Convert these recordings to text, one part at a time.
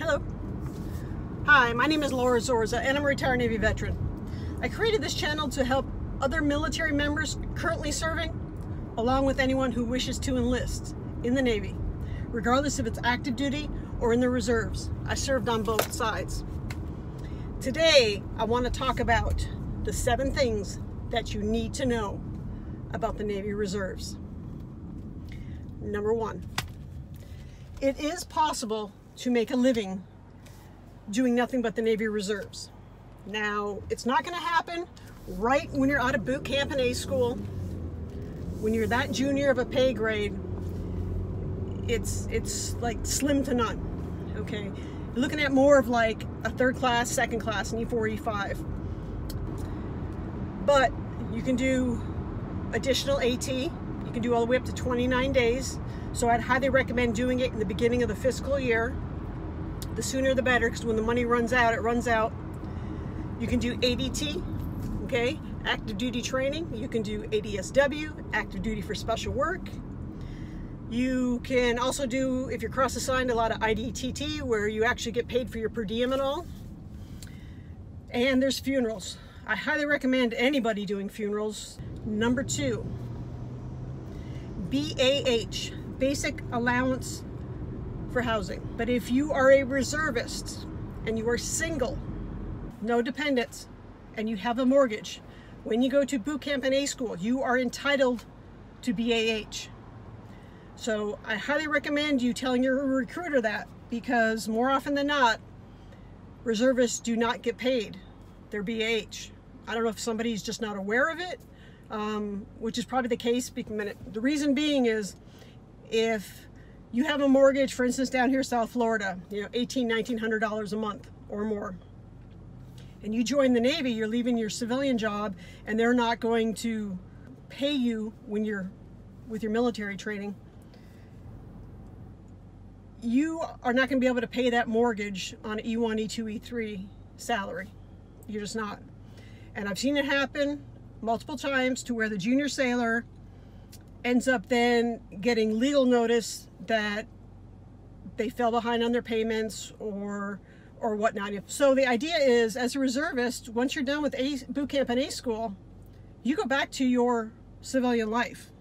Hello. Hi, my name is Zorza and I'm a retired Navy veteran. I created this channel to help other military members currently serving, along with anyone who wishes to enlist in the Navy, regardless if it's active duty or in the reserves. I served on both sides. Today, I want to talk about the 7 things that you need to know about the Navy Reserves. Number 1, it is possible to make a living doing nothing but the Navy Reserves. Now, it's not going to happen right when you're out of boot camp and A school. When you're that junior of a pay grade, it's like slim to none. Okay, you're looking at more of like a 3rd class, 2nd class, and E4, E5. But you can do additional AT. You can do all the way up to 29 days. So I'd highly recommend doing it in the beginning of the fiscal year. The sooner the better, because when the money runs out, it runs out. You can do ADT, okay, active duty training. You can do ADSW, active duty for special work. You can also do, if you're cross-assigned, a lot of IDTT, where you actually get paid for your per diem and all. And there's funerals. I highly recommend anybody doing funerals. Number 2, BAH, Basic Allowance for Housing. But if you are a reservist and you are single, no dependents, and you have a mortgage, when you go to boot camp and A school, you are entitled to BAH. So I highly recommend you telling your recruiter that, because more often than not, reservists do not get paid their BAH. I don't know if somebody's just not aware of it, which is probably the case. The reason being is, if you have a mortgage, for instance, down here, South Florida, $1,800–1,900 a month or more, and you join the Navy, you're leaving your civilian job, and they're not going to pay you when you're with your military training, you are not going to be able to pay that mortgage on E1, E2, E3 salary. You're just not. And I've seen it happen multiple times to where the junior sailor ends up then getting legal notice that they fell behind on their payments or whatnot. So the idea is, as a reservist, once you're done with boot camp and A school, you go back to your civilian life,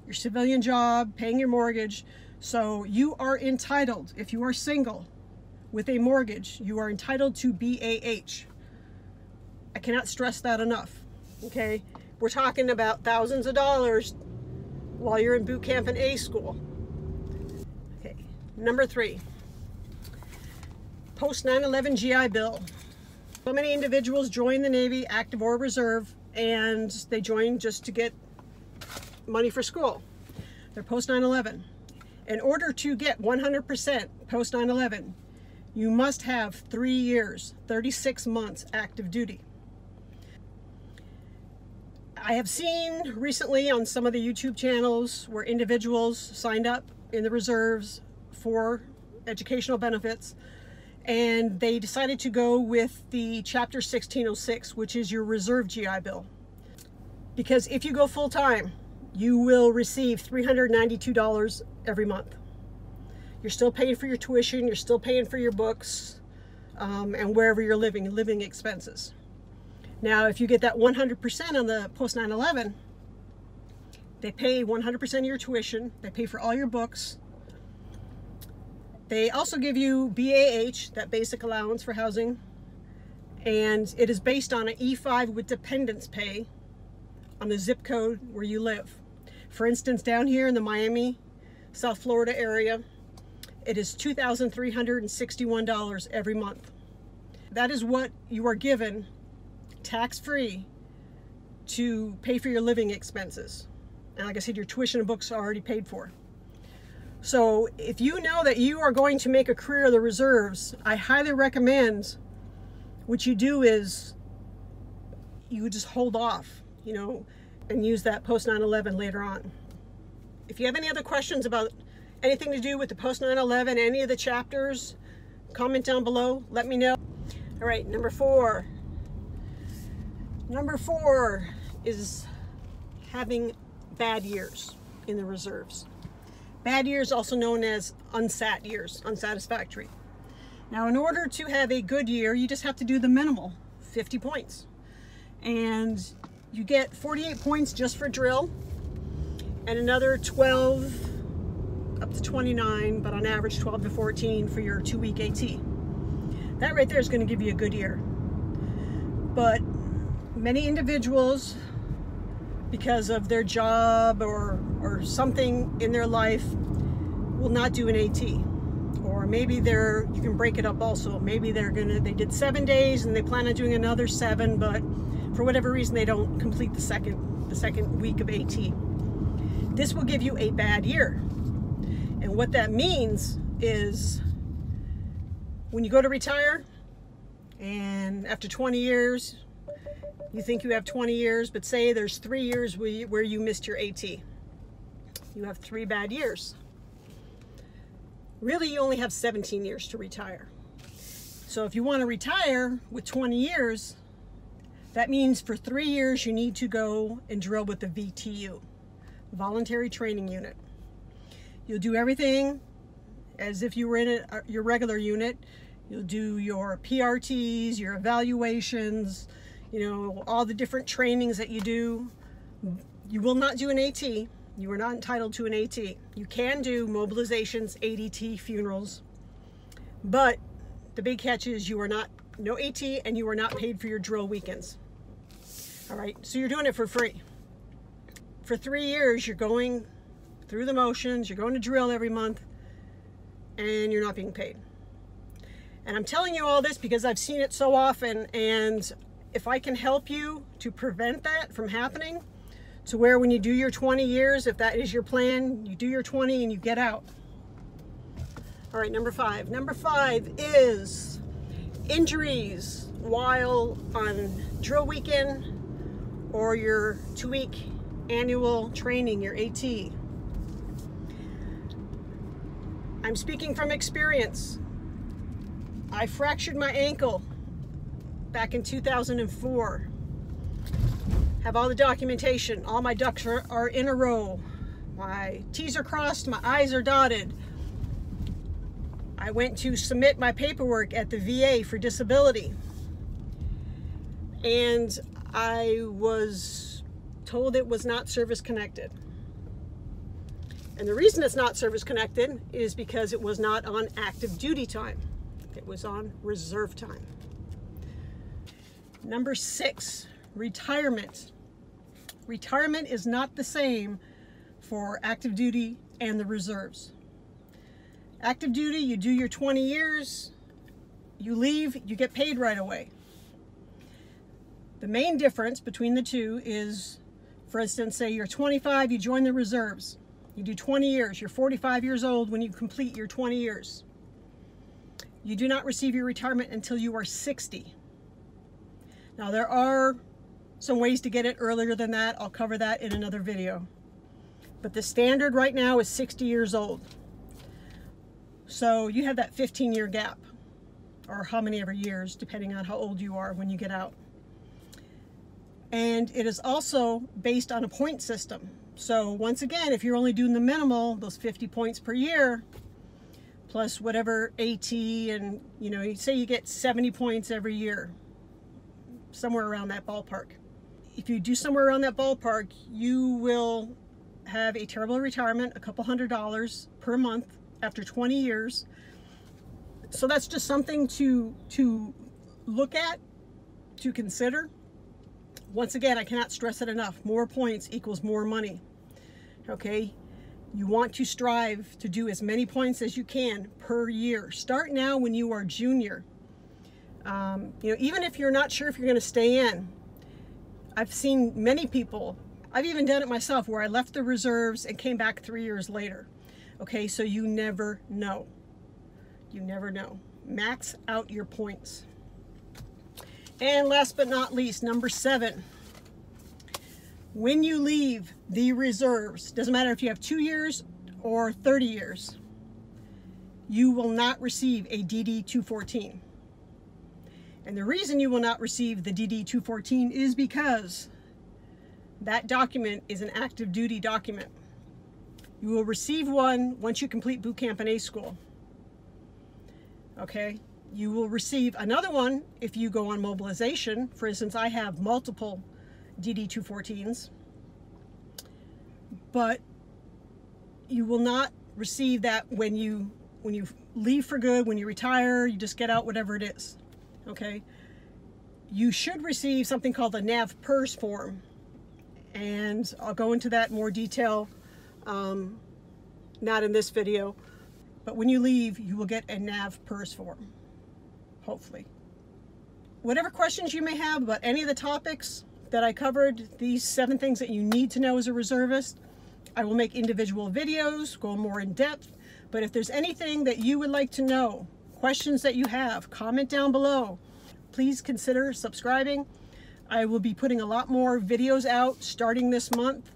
your civilian job, paying your mortgage. So you are entitled, if you are single with a mortgage, you are entitled to BAH. I cannot stress that enough, okay? We're talking about thousands of dollars while you're in boot camp and A school. Okay, number 3, post 9/11 GI Bill. So many individuals join the Navy, active or reserve, and they join just to get money for school. They're post 9/11. In order to get 100% post 9/11, you must have 3 years, 36 months active duty. I have seen recently on some of the YouTube channels where individuals signed up in the reserves for educational benefits, and they decided to go with the Chapter 1606, which is your reserve GI Bill. Because if you go full-time, you will receive $392 every month. You're still paying for your tuition, you're still paying for your books, and wherever you're living expenses. Now, if you get that 100% on the post 9/11, they pay 100% of your tuition, they pay for all your books. They also give you BAH, that basic allowance for housing, and it is based on an E5 with dependents pay on the zip code where you live. For instance, down here in the Miami, South Florida area, it is $2,361 every month. That is what you are given tax-free to pay for your living expenses. And like I said, your tuition and books are already paid for. So if you know that you are going to make a career of the reserves, I highly recommend what you do is you just hold off, and use that post 9/11 later on. If you have any other questions about anything to do with the post 9/11, any of the chapters, comment down below, let me know. All right, number 4. Number 4 is having bad years in the reserves. Bad years, also known as UNSAT years, unsatisfactory. Now, in order to have a good year, you just have to do the minimal, 50 points. And you get 48 points just for drill, and another 12 up to 29, but on average 12 to 14 for your 2-week AT. That right there is going to give you a good year. But many individuals, because of their job or something in their life, will not do an AT. Or maybe you can break it up also. Maybe they did 7 days and they plan on doing another 7, but for whatever reason they don't complete the second week of AT. This will give you a bad year. And what that means is when you go to retire, and after 20 years, you think you have 20 years, but say there's 3 years where you missed your AT. You have 3 bad years. Really, you only have 17 years to retire. So if you want to retire with 20 years, that means for 3 years you need to go and drill with the VTU, Voluntary Training Unit. You'll do everything as if you were in your regular unit. You'll do your PRTs, your evaluations, you know, all the different trainings that you do. You will not do an AT. You are not entitled to an AT. You can do mobilizations, ADT, funerals, but the big catch is you are not, no AT, and you are not paid for your drill weekends. All right, so you're doing it for free. For 3 years, you're going through the motions, you're going to drill every month, and you're not being paid. And I'm telling you all this because I've seen it so often, and if I can help you to prevent that from happening, to where when you do your 20 years, if that is your plan, you do your 20 and you get out. All right, number 5. Number 5 is injuries while on drill weekend or your 2-week annual training, your AT. I'm speaking from experience. I fractured my ankle back in 2004. Have all the documentation. All my ducks are in a row. My T's are crossed, my I's are dotted. I went to submit my paperwork at the VA for disability, and I was told it was not service connected. And the reason it's not service connected is because it was not on active duty time. It was on reserve time. Number 6, retirement. Retirement is not the same for active duty and the reserves. Active duty, you do your 20 years, you leave, you get paid right away. The main difference between the two is, for instance, say you're 25, you join the reserves. You do 20 years, you're 45 years old when you complete your 20 years. You do not receive your retirement until you are 60. Now there are some ways to get it earlier than that. I'll cover that in another video. But the standard right now is 60 years old. So you have that 15-year gap, or how many ever years, depending on how old you are when you get out. And it is also based on a point system. So once again, if you're only doing the minimal, those 50 points per year, plus whatever AT, and you know, you say you get 70 points every year, somewhere around that ballpark. If you do somewhere around that ballpark, you will have a terrible retirement, a couple $100 per month after 20 years. So that's just something to look at, to consider. Once again, I cannot stress it enough. More points equals more money. Okay? You want to strive to do as many points as you can per year. Start now when you are junior. You know, even if you're not sure if you're going to stay in. I've seen many people, I've even done it myself, where I left the reserves and came back 3 years later. Okay, so you never know. You never know. Max out your points. And last but not least, number 7. When you leave the reserves, doesn't matter if you have 2 years or 30 years, you will not receive a DD-214. And the reason you will not receive the DD-214 is because that document is an active duty document. You will receive one once you complete boot camp and A school. Okay? You will receive another one if you go on mobilization. For instance, I have multiple DD-214s, but you will not receive that when you leave for good, when you retire, you just get out, whatever it is, okay? You should receive something called a NAVPERS form, and I'll go into that in more detail, not in this video, but when you leave, you will get a NAVPERS form, hopefully. Whatever questions you may have about any of the topics that I covered, these 7 things that you need to know as a reservist, I will make individual videos, go more in depth, but if there's anything that you would like to know, questions that you have, comment down below. Please consider subscribing. I will be putting a lot more videos out starting this month,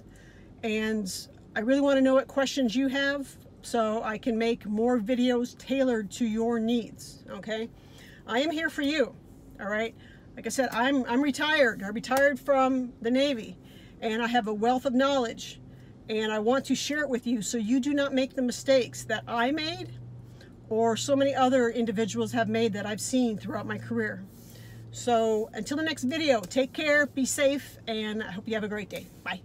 and I really want to know what questions you have so I can make more videos tailored to your needs, okay? I am here for you, all right? Like I said, I'm retired. I retired from the Navy, and I have a wealth of knowledge, and I want to share it with you so you do not make the mistakes that I made or so many other individuals have made that I've seen throughout my career. So until the next video, take care, be safe, and I hope you have a great day. Bye.